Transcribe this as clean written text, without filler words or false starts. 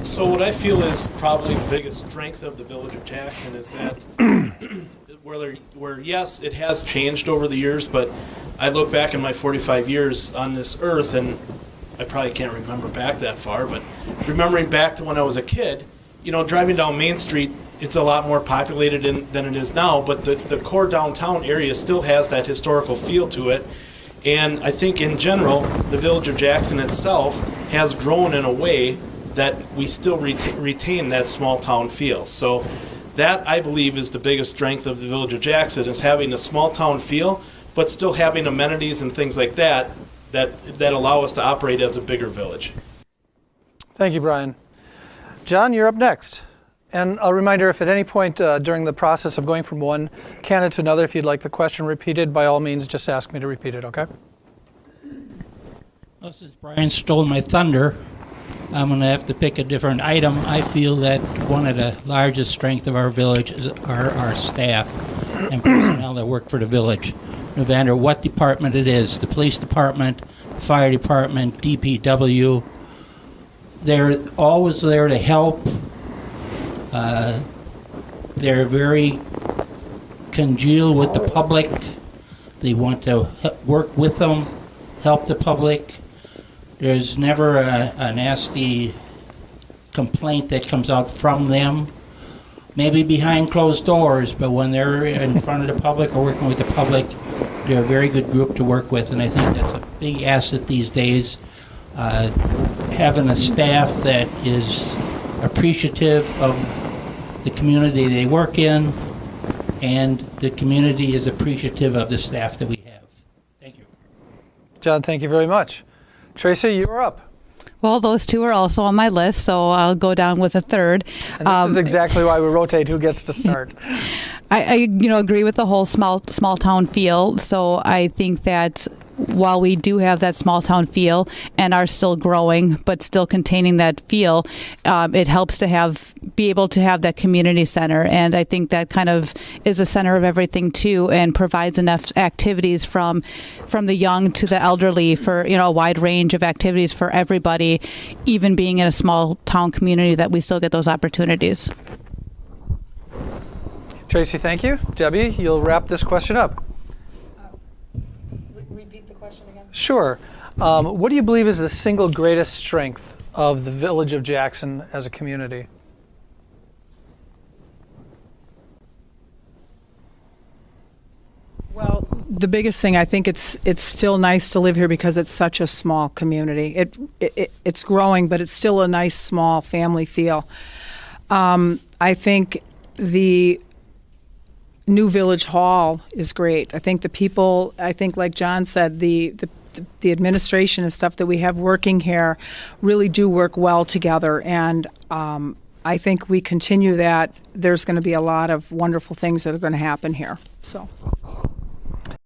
So what I feel is probably the biggest strength of the Village of Jackson is that where yes, it has changed over the years, but I look back in my 45 years on this earth, and I probably can't remember back that far, but remembering back to when I was a kid, driving down Main Street, it's a lot more populated than it is now, but the core downtown area still has that historical feel to it. And I think in general, the Village of Jackson itself has grown in a way that we still retain that small town feel. So that, I believe, is the biggest strength of the Village of Jackson, is having a small town feel, but still having amenities and things like that allow us to operate as a bigger village. Thank you, Brian. John, you're up next. And a reminder, if at any point during the process of going from one candidate to another, if you'd like the question repeated, by all means, just ask me to repeat it, okay? Well, since Brian stole my thunder, I'm going to have to pick a different item. I feel that one of the largest strengths of our village are our staff and personnel that work for the village. No matter what department it is, the police department, fire department, DPW, they're always there to help. They're very congeal with the public. They want to work with them, help the public. There's never a nasty complaint that comes out from them. Maybe behind closed doors, but when they're in front of the public or working with the public, they're a very good group to work with, and I think that's a big asset these days. Having a staff that is appreciative of the community they work in, and the community is appreciative of the staff that we have. Thank you. John, thank you very much. Tracy, you are up. Well, those two are also on my list, so I'll go down with a third. And this is exactly why we rotate who gets to start. I agree with the whole small town feel. So I think that while we do have that small town feel and are still growing, but still containing that feel, it helps to be able to have that community center. And I think that kind of is a center of everything too, and provides enough activities from the young to the elderly for, a wide range of activities for everybody, even being in a small town community, that we still get those opportunities. Tracy, thank you. Debbie, you'll wrap this question up. Repeat the question again. Sure. What do you believe is the single greatest strength of the Village of Jackson as a community? Well, the biggest thing, I think it's still nice to live here because it's such a small community. It's growing, but it's still a nice small family feel. I think the new village hall is great. I think the people, like John said, the administration and stuff that we have working here really do work well together, and I think we continue that. There's going to be a lot of wonderful things that are going to happen here. So.